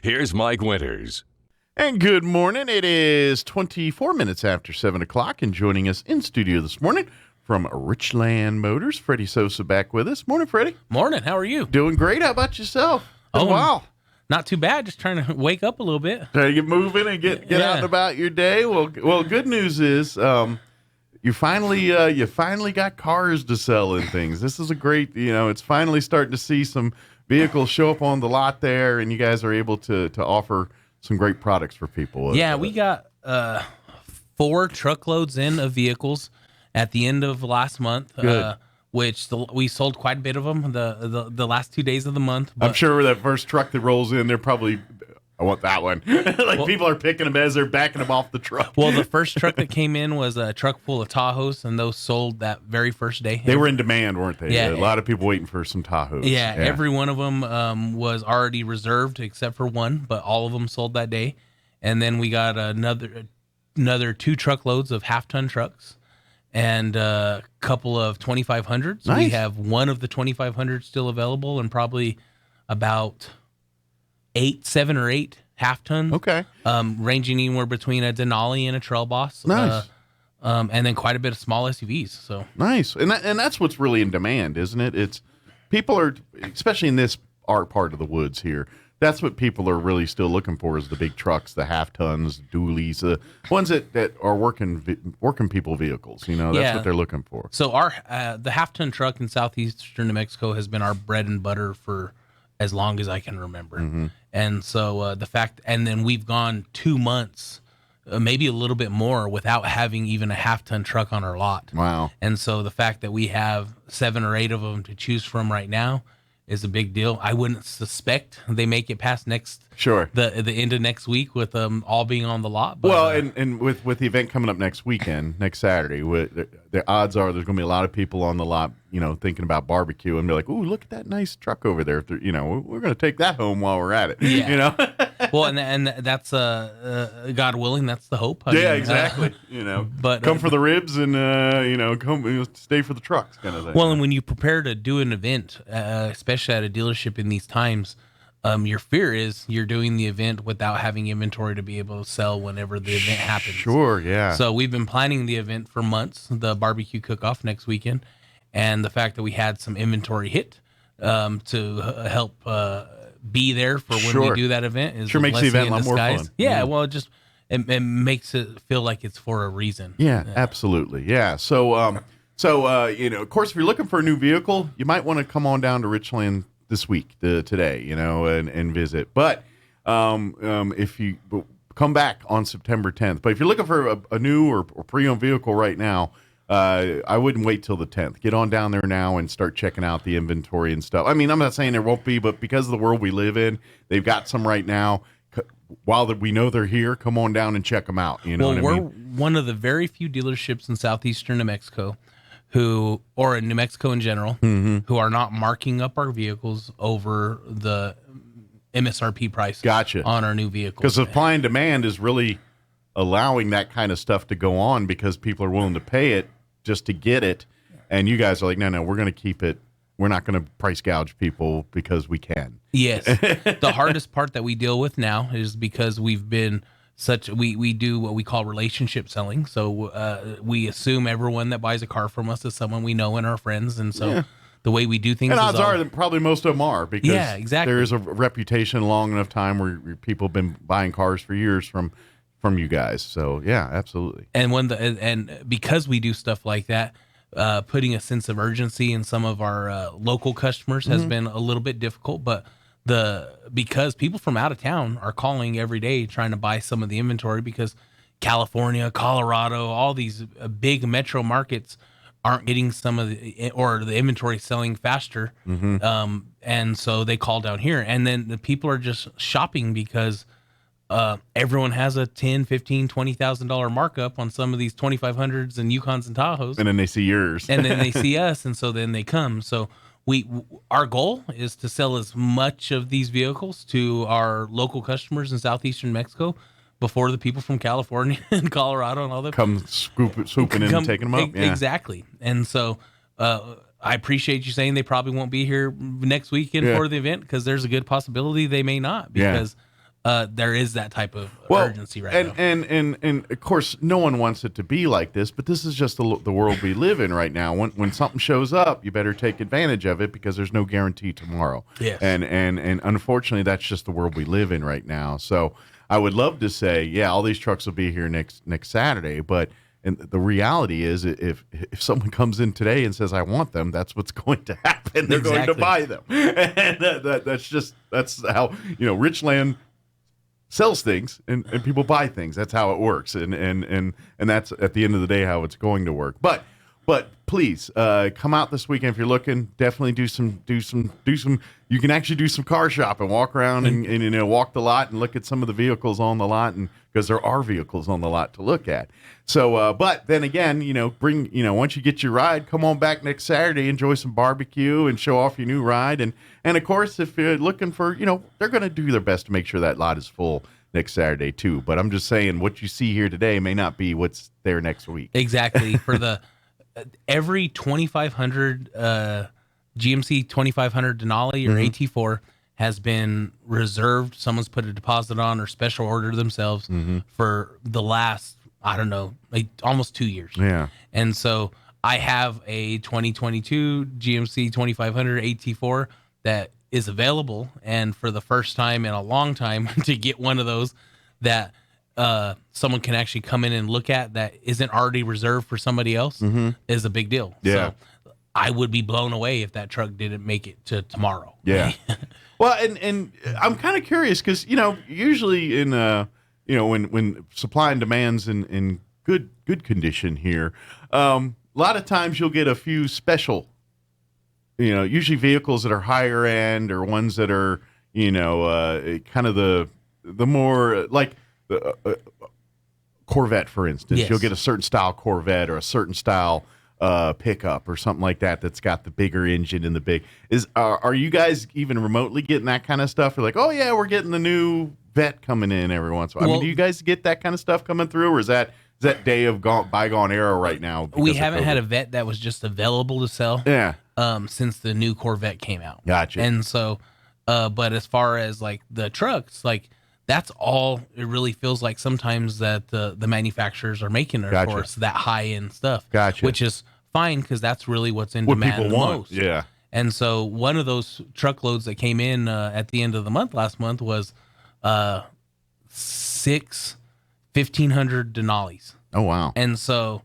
Here's Mike Winters. And good morning. It is 24 minutes after 7 o'clock, and joining us in studio this morning from Richland Motors, Freddie Sosa back with us. Morning, Freddie. Morning. How are you? Doing great. How about yourself? Wow. Not too bad. Just trying to wake up a little bit. Trying to get moving and get out and about your day. Well, good news is you finally got cars to sell and things. This is a great, it's finally starting to see some vehicles show up on the lot there, and you guys are able to offer some great products for people. Yeah, we got 4 truckloads in of vehicles at the end of last month, which we sold quite a bit of them the last 2 days of the month. I'm sure that first truck that rolls in, they're probably, I want that one. People are picking them as they're backing them off the truck. Well, the first truck that came in was a truck full of Tahoes, and those sold that very first day. They were in demand, weren't they? Yeah. A lot of people waiting for some Tahoes. Yeah, every one of them was already reserved except for one, but all of them sold that day. And then we got another 2 truckloads of half-ton trucks and a couple of 2500s. Nice. We have one of the 2500s still available, and probably about 7 or 8 half tons. Okay. Ranging anywhere between a Denali and a Trail Boss. Nice. And then quite a bit of small SUVs. So nice. And that's what's really in demand, isn't it? It's people are, especially in this part of the woods here, that's what people are really still looking for, is the big trucks, the half tons, dualies, the ones that are working people vehicles. That's what they're looking for. So the half ton truck in southeastern New Mexico has been our bread and butter for as long as I can remember. Mm-hmm. And so and then we've gone 2 months, maybe a little bit more, without having even a half ton truck on our lot. Wow. And so the fact that we have 7 or 8 of them to choose from right now is a big deal. I wouldn't suspect they make it past the end of next week with them all being on the lot. But, and with the event coming up next weekend, next Saturday, the odds are there's going to be a lot of people on the lot, thinking about barbecue and be like, "Ooh, look at that nice truck over there." We're going to take that home while we're at it. Yeah. Well, and that's God willing, that's the hope. Exactly. But come for the ribs and come stay for the trucks, kind of thing. Well, and when you prepare to do an event, especially at a dealership in these times, your fear is you're doing the event without having inventory to be able to sell whenever the event happens. Sure, yeah. So we've been planning the event for months, the barbecue cook-off next weekend, and the fact that we had some inventory hit to help be there for when we do that event is makes the event a lot more fun. Yeah, well, it makes it feel like it's for a reason. Yeah, absolutely. Yeah. So, of course, if you're looking for a new vehicle, you might want to come on down to Richland this week, today, and visit. But if you come back on September 10th, but if you're looking for a new or pre-owned vehicle right now, I wouldn't wait till the 10th. Get on down there now and start checking out the inventory and stuff. I mean, I'm not saying there won't be, but because of the world we live in, they've got some right now. While we know they're here, come on down and check them out. We're one of the very few dealerships in southeastern New Mexico or in New Mexico in general, who are not marking up our vehicles over the MSRP price on our new vehicles. Because supply and demand is really allowing that kind of stuff to go on because people are willing to pay it just to get it. And you guys are like, no, we're going to keep it. We're not going to price gouge people because we can. Yes. The hardest part that we deal with now is because we've been we do what we call relationship selling. So we assume everyone that buys a car from us is someone we know and our friends. And so the way we do things, and odds are that probably most of them are, because exactly. there is a reputation long enough time where people have been buying cars for years from you guys. So yeah, absolutely. And because we do stuff like that, putting a sense of urgency in some of our local customers has been a little bit difficult, but because people from out of town are calling every day trying to buy some of the inventory, because California, Colorado, all these big metro markets aren't getting some of the inventory selling faster. And so they call down here, and then the people are just shopping because everyone has a $10,000, $15,000, $20,000 markup on some of these 2500s and Yukons and Tahoes. And then they see yours. And then they see us, and so then they come. So our goal is to sell as much of these vehicles to our local customers in southeastern Mexico before the people from California and Colorado and all that come swooping in and taking them up. Yeah. Exactly. And so I appreciate you saying they probably won't be here next weekend for the event, because there's a good possibility they may not, because there is that type of Well, urgency right and, now. and of course, no one wants it to be like this, but this is just the world we live in right now. When something shows up, you better take advantage of it because there's no guarantee tomorrow. Yes. And unfortunately, that's just the world we live in right now. So I would love to say, yeah, all these trucks will be here next Saturday, but and the reality is, if someone comes in today and says I want them, that's what's going to happen. They're going to Exactly. buy them, and that's how Richland sells things and people buy things. That's how it works, and that's at the end of the day how it's going to work. But please come out this weekend if you're looking. Definitely do some. You can actually do some car shopping, walk around and walk the lot and look at some of the vehicles on the lot, and because there are vehicles on the lot to look at. So, but then again, bring once you get your ride, come on back next Saturday, enjoy some barbecue and show off your new ride, and of course if you're looking for, they're going to do their best to make sure that lot is full next Saturday too. But I'm just saying what you see here today may not be what's there next week. Exactly. For the every 2,500 GMC 2,500 Denali or AT4 has been reserved. Someone's put a deposit on or special ordered themselves for the last, I don't know, like almost 2 years. Yeah. And so I have a 2022 GMC 2,500 AT4 that is available. And for the first time in a long time to get one of those that someone can actually come in and look at that isn't already reserved for somebody else is a big deal. Yeah. So I would be blown away if that truck didn't make it to tomorrow. Yeah. Well, and I'm kind of curious because, usually in, when supply and demand's in good condition here, a lot of times you'll get a few special, usually vehicles that are higher end or ones that are, kind of the more like the Corvette, for instance. Yes. You'll get a certain style Corvette or a certain style pickup or something like that's got the bigger engine and the big are you guys even remotely getting that kind of stuff? You're like, oh yeah, we're getting the new Vet coming in every once in a while. I mean, do you guys get that kind of stuff coming through, or is that day of bygone era right now? We haven't had a Vet that was just available to sell since the new Corvette came out. Gotcha. And so but as far as like the trucks, like that's all it really feels like sometimes that the manufacturers are making it for us, that high end stuff. Gotcha. Which is fine because that's really what's in what demand people the want. most. Yeah. And so one of those truckloads that came in at the end of the month last month was 6 1,500 Denali's. Oh wow. And so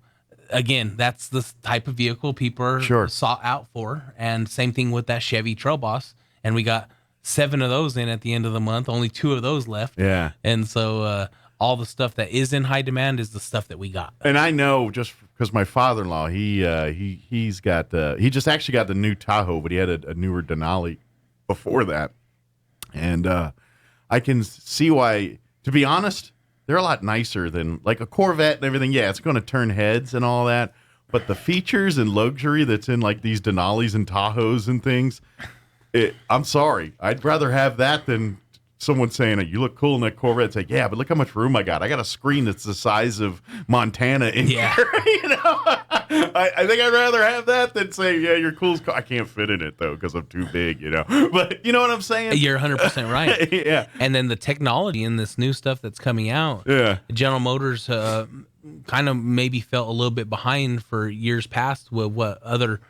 again, that's the type of vehicle people are sought out for. And same thing with that Chevy Trail Boss. And we got 7 of those in at the end of the month, only 2 of those left. Yeah. And so all the stuff that is in high demand is the stuff that we got. And I know just because my father-in-law, he's got he just actually got the new Tahoe, but he had a newer Denali before that. And I can see why, to be honest, they're a lot nicer than like a Corvette and everything. Yeah, it's going to turn heads and all that, but the features and luxury that's in like these Denalis and Tahoes and things, I'm sorry, I'd rather have that than someone saying, "You look cool in that Corvette." It's like, yeah, but look how much room I got. I got a screen that's the size of Montana in here. I think I'd rather have that than say, "Yeah, you're cool." I can't fit in it though because I'm too big. But you know what I'm saying? You're 100% right. Yeah. And then the technology in this new stuff that's coming out. Yeah. General Motors kind of maybe felt a little bit behind for years past with what other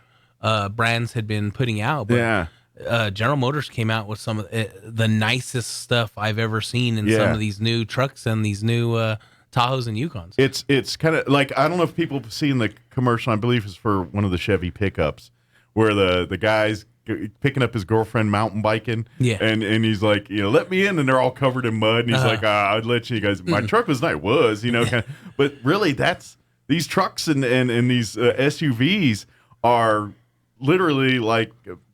brands had been putting out. But Yeah. General Motors came out with some of the nicest stuff I've ever seen in some of these new trucks and these new Tahoes and Yukons. It's kind of like, I don't know if people have seen the commercial, I believe it's for one of the Chevy pickups, where the guy's picking up his girlfriend mountain biking, and he's like, let me in, and they're all covered in mud, and he's like, I'd let you guys. My truck was nice, kind of, but really that's these trucks and these SUVs are literally like,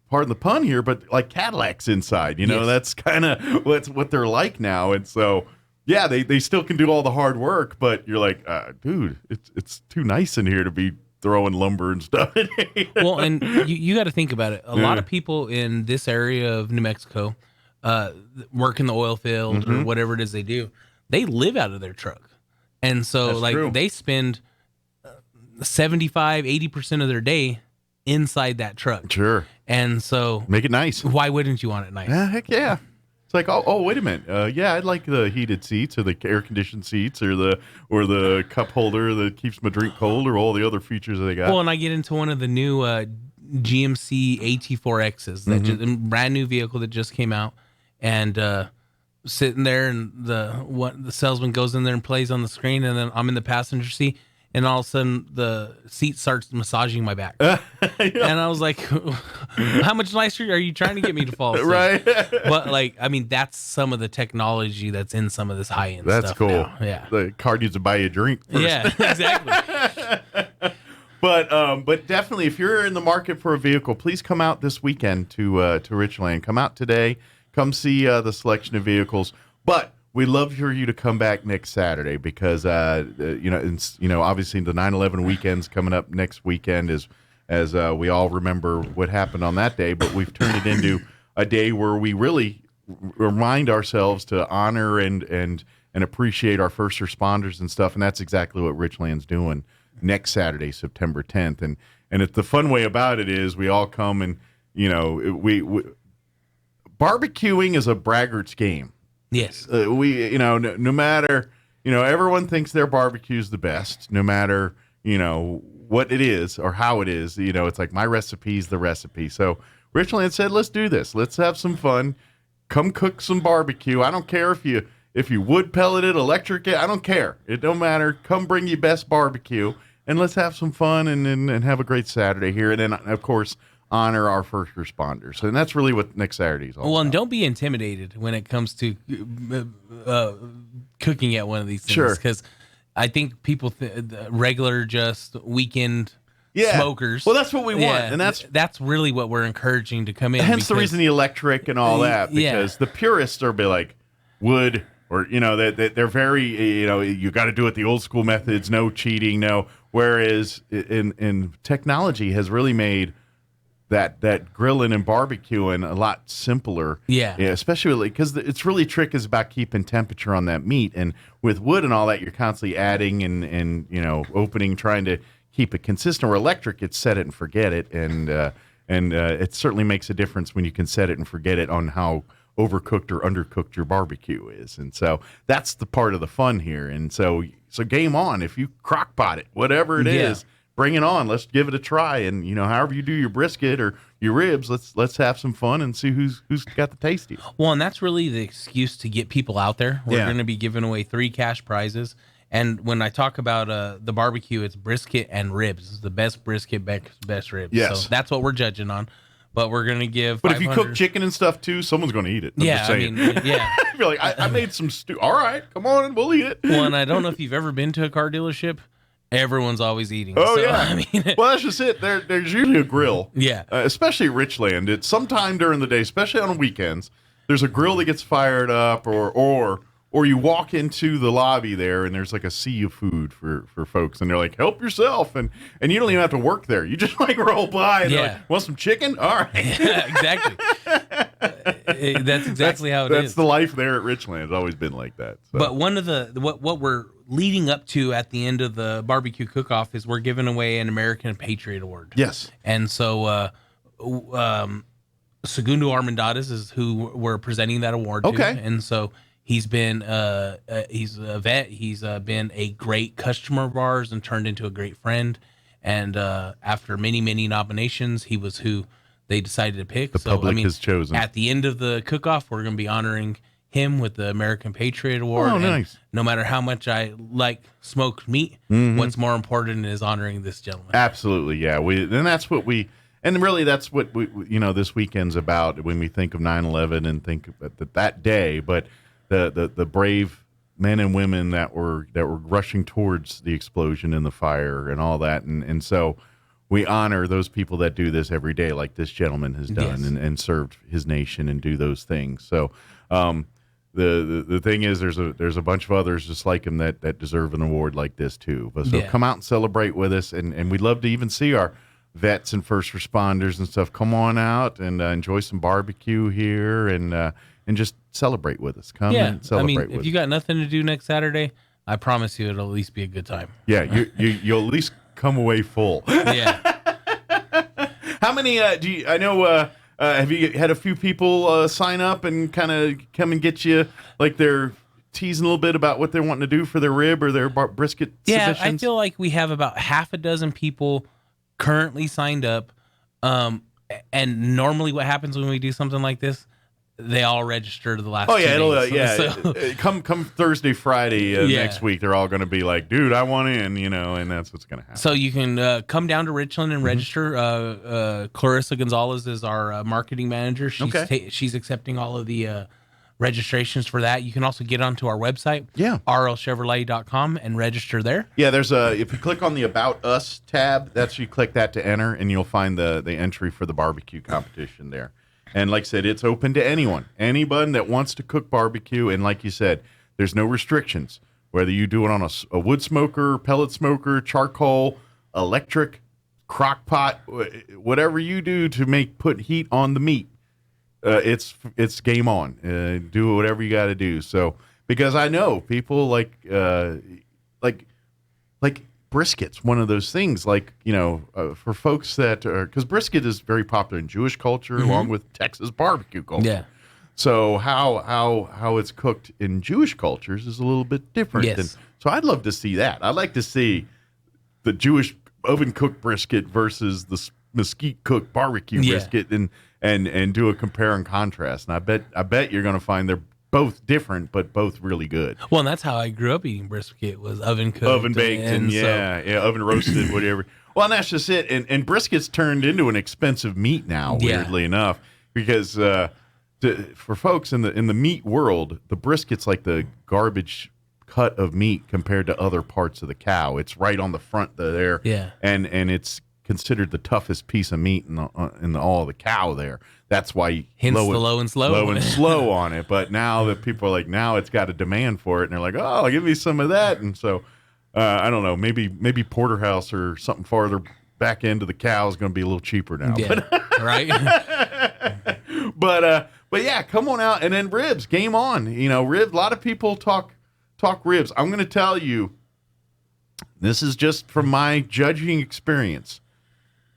pardon the pun here, but like Cadillacs inside, that's kind of what they're like now. And so, yeah, they still can do all the hard work, but you're like, dude, it's too nice in here to be throwing lumber and stuff. Well, and you got to think about it. A lot of people in this area of New Mexico work in the oil field or whatever it is they do. They live out of their truck. And so That's true. they spend 75-80% of their day inside that truck. Sure. And so Make it nice. why wouldn't you want it nice? Yeah, heck yeah. It's like, oh, wait a minute. Yeah, I'd like the heated seats or the air conditioned seats or the cup holder that keeps my drink cold or all the other features that they got. Well, and I get into one of the new GMC AT4Xs, that just, brand new vehicle that just came out, and sitting there, and the salesman goes in there and plays on the screen, and then I'm in the passenger seat, and all of a sudden the seat starts massaging my back, and I was like, "How much nicer are you trying to get me to fall asleep?" Right. But like, I mean, that's some of the technology that's in some of this high end stuff. That's cool. Now. Yeah, The car needs to buy you a drink first. yeah, exactly. But definitely, if you're in the market for a vehicle, please come out this weekend to Richland. Come out today. Come see the selection of vehicles. But we'd love for you to come back next Saturday because obviously the 9/11 weekend's coming up next weekend, as we all remember what happened on that day. But we've turned it into a day where we really remind ourselves to honor and appreciate our first responders and stuff. And that's exactly what Richland's doing next Saturday, September 10th. And the fun way about it is we all come and, we barbecuing is a braggart's game. Yes. No matter, everyone thinks their barbecue's the best, no matter, what it is or how it is, it's like my recipe's the recipe. So Richland said, let's do this. Let's have some fun. Come cook some barbecue. I don't care if you wood pelleted, electric it, I don't care. It don't matter. Come bring your best barbecue and let's have some fun and have a great Saturday here. And then, of course, honor our first responders. And that's really what next Saturday is all about. And don't be intimidated when it comes to cooking at one of these things. Sure. Because I think people, regular just weekend smokers. Well, that's what we want. And that's really what we're encouraging to come in. Hence the reason the electric and all that. Because the purists are be like, wood, or, they're very, you got to do it the old school methods, no cheating, no. Whereas in technology has really made that grilling and barbecuing a lot simpler. Yeah, especially because it's really trick is about keeping temperature on that meat. And with wood and all that, you're constantly adding and opening, trying to keep it consistent. Or electric, it's set it and forget it. And it certainly makes a difference when you can set it and forget it on how overcooked or undercooked your barbecue is. And so that's the part of the fun here. And so game on. If you crock pot it, whatever it is, bring it on. Let's give it a try. And however you do your brisket or your ribs, let's have some fun and see who's got the tastiest. Well, and that's really the excuse to get people out there. We're going to be giving away 3 cash prizes. And when I talk about the barbecue, it's brisket and ribs. It's the best brisket, best ribs. Yes. So that's what we're judging on. But we're going to give. But if you cook chicken and stuff too, someone's going to eat it. I'm just saying. You're like, I made some stew. All right, come on, we'll eat it. Well, and I don't know if you've ever been to a car dealership. Everyone's always eating. Oh, yeah. Well, that's just it. There's usually a grill. Yeah. Especially Richland. It's sometime during the day, especially on weekends. There's a grill that gets fired up, or you walk into the lobby there and there's like a sea of food for folks, and they're like, help yourself, and you don't even have to work there. You just like roll by and they're like, want some chicken? All right. Yeah, exactly. That's exactly how it is. That's the life there at Richland. It's always been like that. So. But one of what we're leading up to at the end of the barbecue cook-off is we're giving away an American Patriot Award. Yes. And so Segundo Armendariz is who we're presenting that award to. Okay. And so he's been he's a vet. He's been a great customer of ours and turned into a great friend. And after many, many nominations, he was who they decided to pick. The public has chosen. At the end of the cook-off, we're going to be honoring him with the American Patriot Award. Oh, nice. And no matter how much I like smoked meat, what's more important is honoring this gentleman. Absolutely, yeah. That's what we this weekend's about when we think of 9/11 and think of that day. But the brave men and women that were rushing towards the explosion and the fire and all that, and so we honor those people that do this every day, like this gentleman has done, Yes. and served his nation and do those things. So. The thing is, there's a bunch of others just like him that deserve an award like this too. But so come out and celebrate with us, and we'd love to even see our vets and first responders and stuff. Come on out and enjoy some barbecue here, and just celebrate with us. Come and celebrate with us. If you got nothing to do next Saturday, I promise you it'll at least be a good time. Yeah, you'll at least come away full. Yeah. How many? I know. have you had a few people sign up and kind of come and get you, like they're teasing a little bit about what they're wanting to do for their rib or their brisket submissions? I feel like we have about half a dozen people currently signed up. And normally what happens when we do something like this, they all register the last 2 days. Come Thursday, Friday next week, they're all going to be like, dude, I want in, and that's what's going to happen. So you can come down to Richland and register. Clarissa Gonzalez is our marketing manager. She's accepting all of the registrations for that. You can also get onto our website, rlchevrolet.com, and register there. Yeah, there's if you click on the About Us tab, you click that to enter, and you'll find the entry for the barbecue competition there. And like I said, it's open to anybody that wants to cook barbecue. And like you said, there's no restrictions, whether you do it on a wood smoker, pellet smoker, charcoal, electric, crock pot, whatever you do to put heat on the meat. It's game on. Do whatever you got to do. So, because I know people like brisket's one of those things, for folks that are, because brisket is very popular in Jewish culture along with Texas barbecue culture. Yeah. So how it's cooked in Jewish cultures is a little bit different. Yes. So I'd love to see that. I'd like to see the Jewish oven cooked brisket versus the mesquite cooked barbecue brisket and do a compare and contrast. And I bet you're going to find they're both different, but both really good. Well, and that's how I grew up eating brisket, was oven cooked, oven baked, and oven roasted, whatever. Well, and that's just it. And brisket's turned into an expensive meat now, weirdly enough, because for folks in the meat world, the brisket's like the garbage cut of meat compared to other parts of the cow. It's right on the front there, and it's considered the toughest piece of meat in all of the cow there. That's why low and slow on it. But now that people are like, now it's got a demand for it, and they're like, oh, give me some of that. And so I don't know, maybe porterhouse or something farther back end of the cow is going to be a little cheaper now. Yeah, right. But yeah, come on out, and then ribs, game on. Ribs. A lot of people talk ribs. I'm going to tell you, this is just from my judging experience.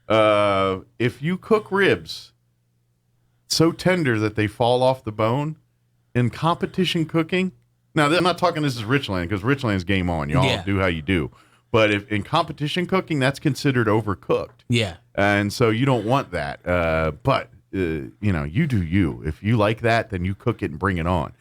If you cook ribs so tender that they fall off the bone in competition cooking, now I'm not talking this is Richland, because Richland's game on. Y'all do how you do. But if in competition cooking, that's considered overcooked. Yeah. And so you don't want that. But you do you. If you like that, then you cook it and bring it on.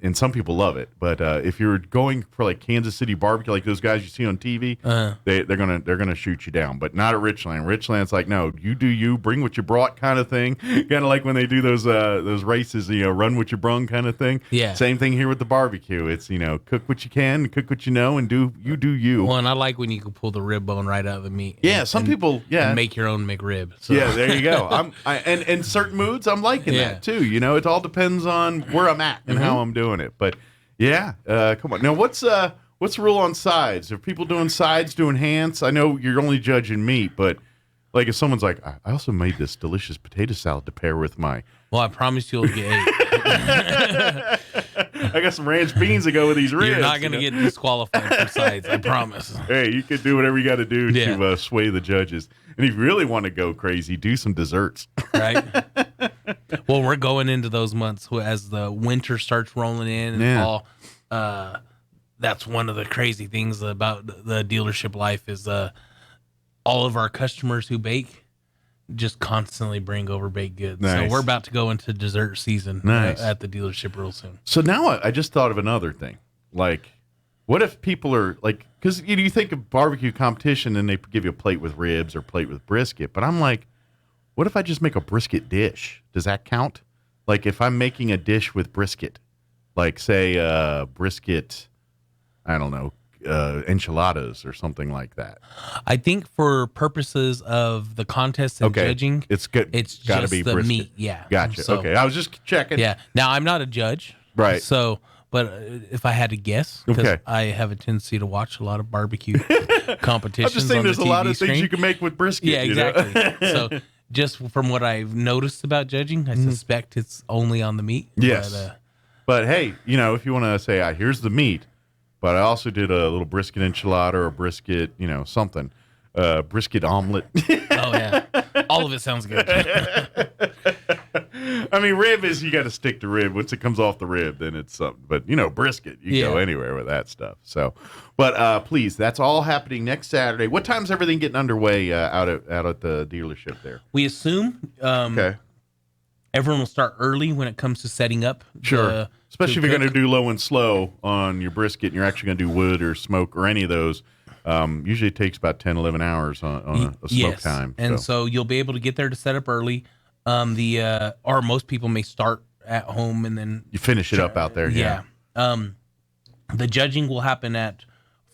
And some people love it. But if you're going for like Kansas City barbecue, like those guys you see on TV, they're gonna shoot you down. But not at Richland. Richland's like, no, you do you, bring what you brought kind of thing. Kind of like when they do those races, run what you brung kind of thing. Yeah. Same thing here with the barbecue. It's cook what you can, cook what you know, and do you. Well, and I like when you can pull the rib bone right out of the meat. Yeah, some people and make your own McRib. So. Yeah, there you go. And in certain moods, I'm liking that too. It all depends on where I'm at and how I'm doing it. But come on. Now what's the rule on sides? Are people doing sides, doing hands? I know you're only judging meat, but like if someone's like, I also made this delicious potato salad to pair with my. Well, I promise you'll get 8. I got some ranch beans to go with these ribs. You're not going to get disqualified for sides, I promise. Hey, you can do whatever you got to do to sway the judges. And if you really want to go crazy, do some desserts. Right. Well, we're going into those months as the winter starts rolling in and fall. That's one of the crazy things about the dealership life is all of our customers who bake just constantly bring over baked goods. Nice. So we're about to go into dessert season at the dealership real soon. So now I just thought of another thing. Like, what if people are like, because you think of barbecue competition and they give you a plate with ribs or plate with brisket, but I'm like, what if I just make a brisket dish? Does that count? Like if I'm making a dish with brisket, like say brisket, I don't know, enchiladas or something like that. I think for purposes of the contest and judging, it's good. It's gotta just be the brisket. meat. Yeah. Gotcha. So, okay. I was just checking. Yeah. Now I'm not a judge. Right. So, but if I had to guess, because I have a tendency to watch a lot of barbecue competitions. I'm just saying there's a lot of things you can make with brisket. Yeah, exactly. So just from what I've noticed about judging, I suspect it's only on the meat. Yes. But hey, if you want to say, here's the meat, but I also did a little brisket enchilada or brisket, something. Brisket omelet. Oh, yeah. All of it sounds good. I mean, rib is you got to stick to rib. Once it comes off the rib, then it's something. But brisket, you go anywhere with that stuff. So, but please, that's all happening next Saturday. What time's everything getting underway out at the dealership there? We assume okay. Everyone will start early when it comes to setting up. Sure. Especially if you're going to do low and slow on your brisket and you're actually going to do wood or smoke or any of those. Usually it takes about 10, 11 hours on a smoke time. And so you'll be able to get there to set up early. Or most people may start at home and then you finish it up out there. Yeah. The judging will happen at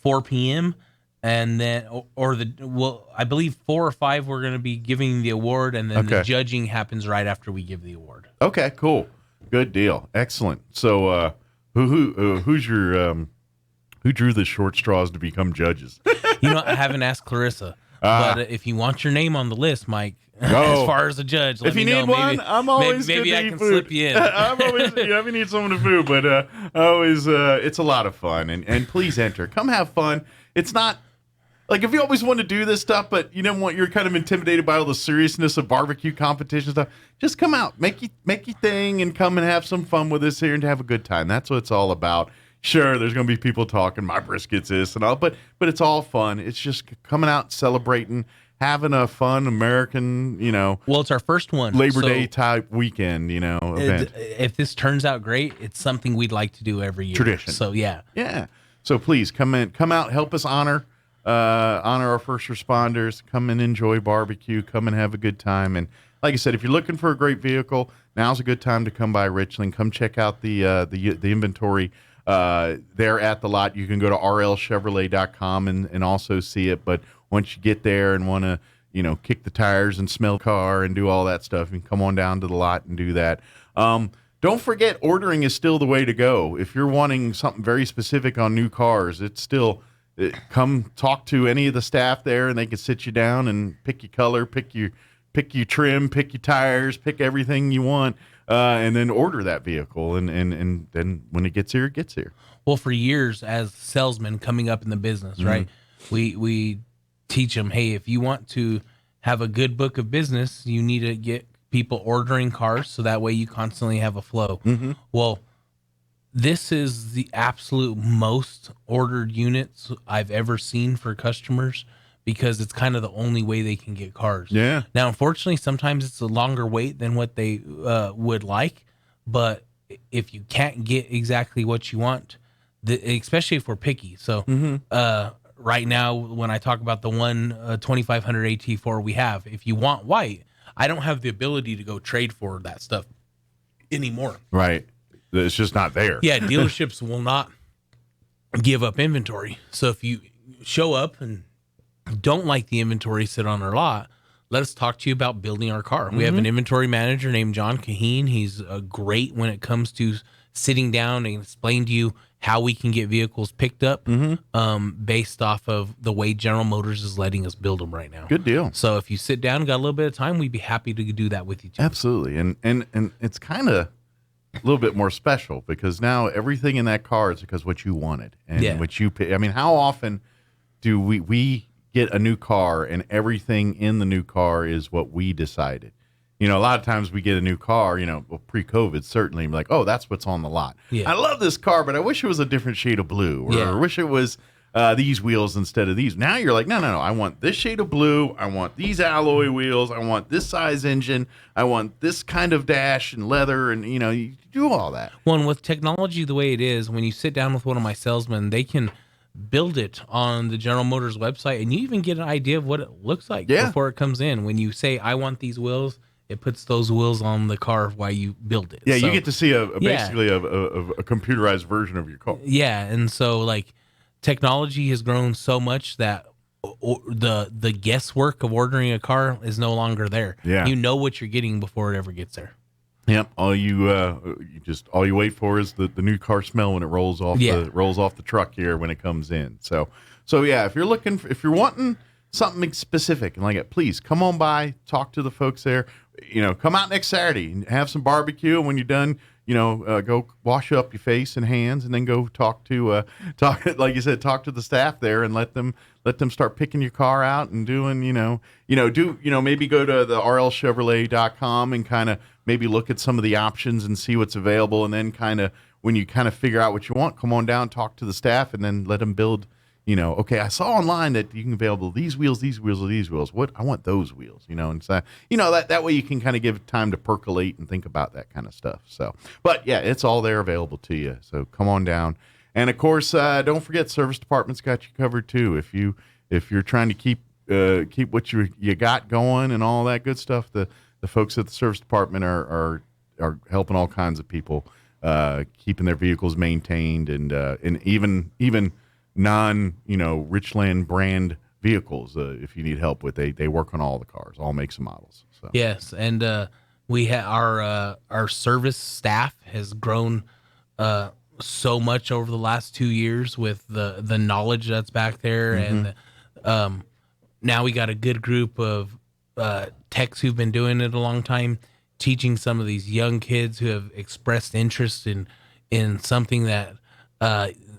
4 p.m. and then, I believe 4 or 5 we're going to be giving the award, and then the judging happens right after we give the award. Okay, cool, good deal, excellent. So, who's your who drew the short straws to become judges? I haven't asked Clarissa, but if you want your name on the list, Mike, as far as a judge, let if you me need know. one, I'm always maybe good I to can eat food. slip you in. I'm always if you need someone to food, but always it's a lot of fun, and please enter, come have fun. It's not like if you always want to do this stuff, but you don't want, you're kind of intimidated by all the seriousness of barbecue competition stuff. Just come out, make your thing, and come and have some fun with us here and have a good time. That's what it's all about. Sure, there's going to be people talking, my brisket's this and all, but it's all fun. It's just coming out, celebrating, having a fun American, Well, it's our first one. Labor Day type weekend, event. If this turns out great, it's something we'd like to do every year. Tradition. So, yeah. Yeah. So please come out, help us honor our first responders, come and enjoy barbecue, come and have a good time. And like I said, if you're looking for a great vehicle, now's a good time to come by Richland. Come check out the inventory there at the lot. You can go to rlchevrolet.com and also see it. But once you get there and want to, kick the tires and smell the car and do all that stuff, you can come on down to the lot and do that. Don't forget, ordering is still the way to go. If you're wanting something very specific on new cars, it's still come talk to any of the staff there, and they can sit you down and pick your color, pick your trim, pick your tires, pick everything you want, and then order that vehicle. And then when it gets here, it gets here. Well, for years as salesmen coming up in the business, right, we teach them, hey, if you want to have a good book of business, you need to get people ordering cars so that way you constantly have a flow. Well, this is the absolute most ordered units I've ever seen for customers because it's kind of the only way they can get cars. Yeah. Now, unfortunately, sometimes it's a longer wait than what they would like, but if you can't get exactly what you want, especially if we're picky. So right now, when I talk about the 2500 AT4 we have, if you want white, I don't have the ability to go trade for that stuff anymore. Right. It's just not there. Yeah, dealerships will not give up inventory. So if you show up and don't like the inventory sit on our lot, let us talk to you about building our car. We have an inventory manager named John Kaheen. He's great when it comes to sitting down and explain to you how we can get vehicles picked up based off of the way General Motors is letting us build them right now. Good deal. So if you sit down and got a little bit of time, we'd be happy to do that with you too. Absolutely. And it's kind of a little bit more special because now everything in that car is because what you wanted and what you pick. I mean, how often do we get a new car and everything in the new car is what we decided? A lot of times we get a new car, pre-COVID, certainly like, oh, that's what's on the lot. Yeah. I love this car, but I wish it was a different shade of blue, or I wish it was these wheels instead of these. Now you're like, no, I want this shade of blue. I want these alloy wheels. I want this size engine. I want this kind of dash and leather, and you do all that. Well, and with technology the way it is, when you sit down with one of my salesmen, they can build it on the General Motors website, and you even get an idea of what it looks like before it comes in. When you say, I want these wheels, it puts those wheels on the car while you build it. Yeah, so you get to see basically a computerized version of your car. Yeah, and so like technology has grown so much that the guesswork of ordering a car is no longer there. Yeah, you know what you're getting before it ever gets there. Yep. All you wait for is the new car smell when it rolls off the truck here when it comes in. So yeah, if you're wanting something specific and like it, please come on by, talk to the folks there. Come out next Saturday and have some barbecue. And when you're done, go wash up your face and hands, and then go talk like you said, talk to the staff there and let them start picking your car out and doing, maybe go to the rlchevrolet.com and kind of maybe look at some of the options and see what's available, and then kind of when you kind of figure out what you want, come on down, talk to the staff, and then let them build. Okay, I saw online that you can available these wheels, or these wheels. What I want those wheels, and so that way you can kind of give time to percolate and think about that kind of stuff. So, but yeah, it's all there available to you. So come on down, and of course, don't forget service department's got you covered too. If you're trying to keep what you got going and all that good stuff, the folks at the service department are helping all kinds of people keeping their vehicles maintained and even non Richland brand vehicles if you need help with they work on all the cars, all makes and models. So yes, and we our service staff has grown so much over the last 2 years with the knowledge that's back there, and now we got a good group of techs who've been doing it a long time, teaching some of these young kids who have expressed interest in something that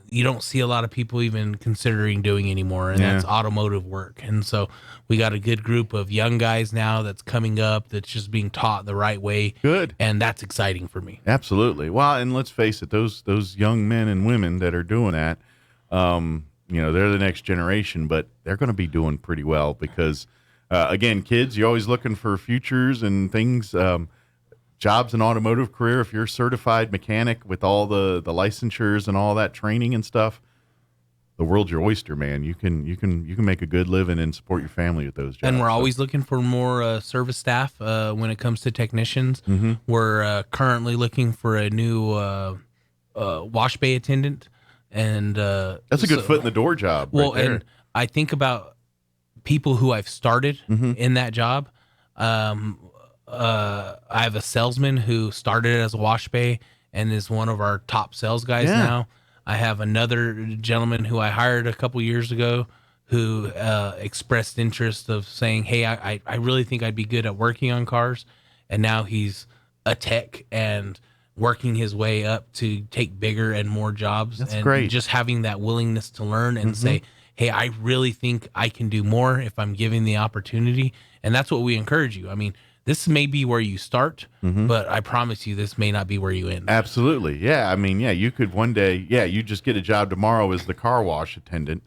you don't see a lot of people even considering doing anymore, and that's automotive work. And so we got a good group of young guys now that's coming up that's just being taught the right way. Good. And that's exciting for me. Absolutely. Well, and let's face it, those young men and women that are doing that, they're the next generation, but they're going to be doing pretty well because, again, kids, you're always looking for futures and things, jobs in automotive career. If you're a certified mechanic with all the licensures and all that training and stuff, the world's your oyster, man. You can make a good living and support your family with those jobs. And we're always looking for more service staff when it comes to technicians. We're currently looking for a new wash bay attendant, and that's a good foot in the door job. Well, right there. and I think about people who I've started in that job. I have a salesman who started as a wash bay and is one of our top sales guys now. I have another gentleman who I hired a couple years ago who expressed interest of saying, hey, I really think I'd be good at working on cars. And now he's a tech and working his way up to take bigger and more jobs. That's and great. Just having that willingness to learn and say, hey, I really think I can do more if I'm given the opportunity. And that's what we encourage you. I mean, this may be where you start, but I promise you this may not be where you end. Absolutely. Yeah. I mean, you could one day, you just get a job tomorrow as the car wash attendant.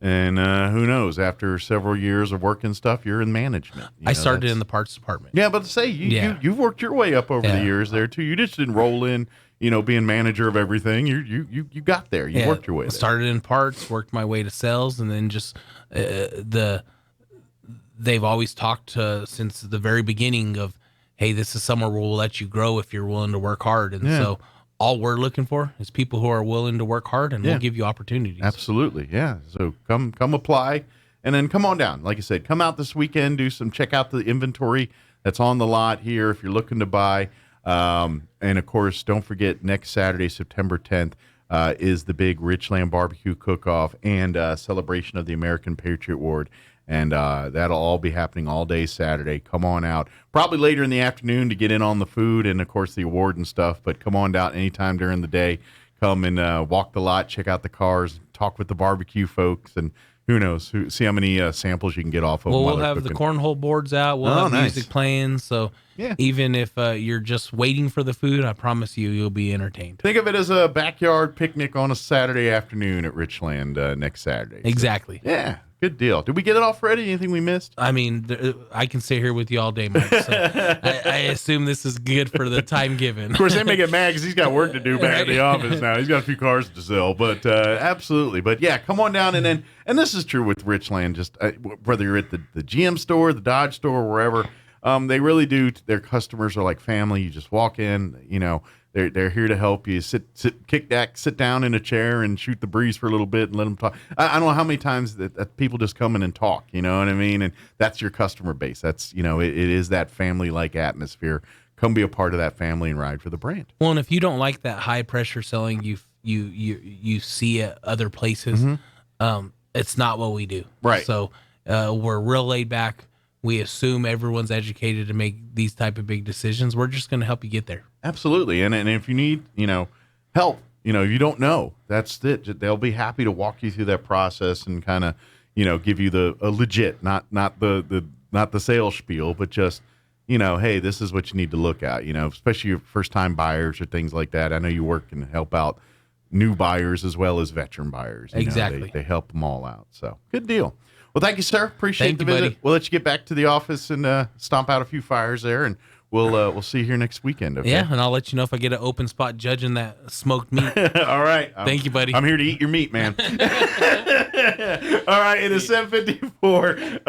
And who knows, after several years of working stuff, you're in management. I started in the parts department. Yeah, but say you've worked your way up over the years there too. You just didn't roll in, being manager of everything. You got there. You worked your way there. Started in parts, worked my way to sales, and then just they've always talked since the very beginning of, hey, this is somewhere we'll let you grow if you're willing to work hard. And so all we're looking for is people who are willing to work hard, and we'll give you opportunities. Absolutely. Yeah. So come apply, and then come on down. Like I said, come out this weekend, check out the inventory that's on the lot here if you're looking to buy. And of course, don't forget next Saturday, September 10th, is the big Richland barbecue cook-off and celebration of the American Patriot Award. And that'll all be happening all day Saturday. Come on out. Probably later in the afternoon to get in on the food and, of course, the award and stuff. But come on down anytime during the day. Come and walk the lot, check out the cars, talk with the barbecue folks, and who knows, see how many samples you can get off of them. Well, we'll have the cornhole boards out. We'll have music playing. So even if you're just waiting for the food, I promise you'll be entertained. Think of it as a backyard picnic on a Saturday afternoon at Richland next Saturday. Exactly. So, yeah. Good deal. Did we get it all, Freddie? Anything we missed? I mean, I can sit here with you all day, Mike. So I assume this is good for the time given. Of course, they may get mad because he's got work to do back at the office now. He's got a few cars to sell, but absolutely. But yeah, come on down, and this is true with Richland. Just whether you're at the GM store, the Dodge store, wherever, they really do. Their customers are like family. You just walk in, They're here to help you. Kick back, sit down in a chair, and shoot the breeze for a little bit, and let them talk. I don't know how many times that people just come in and talk. You know what I mean? And that's your customer base. That's it is that family-like atmosphere. Come be a part of that family and ride for the brand. Well, and if you don't like that high pressure selling you see at other places, it's not what we do. Right. So we're real laid back. We assume everyone's educated to make these type of big decisions. We're just going to help you get there. Absolutely. And if you need, help, if you don't know, that's it. They'll be happy to walk you through that process and kind of, give you a legit, not the sales spiel, but just, hey, this is what you need to look at, especially your first time buyers or things like that. I know you work and help out new buyers as well as veteran buyers. Exactly. They help them all out. So good deal. Well, thank you, sir. Appreciate Thank the you, visit. buddy. We'll let you get back to the office and stomp out a few fires there, and we'll see you here next weekend. Okay? Yeah, and I'll let you know if I get an open spot judging that smoked meat. All right. Thank you, buddy. I'm here to eat your meat, man. All right. It is 7:54.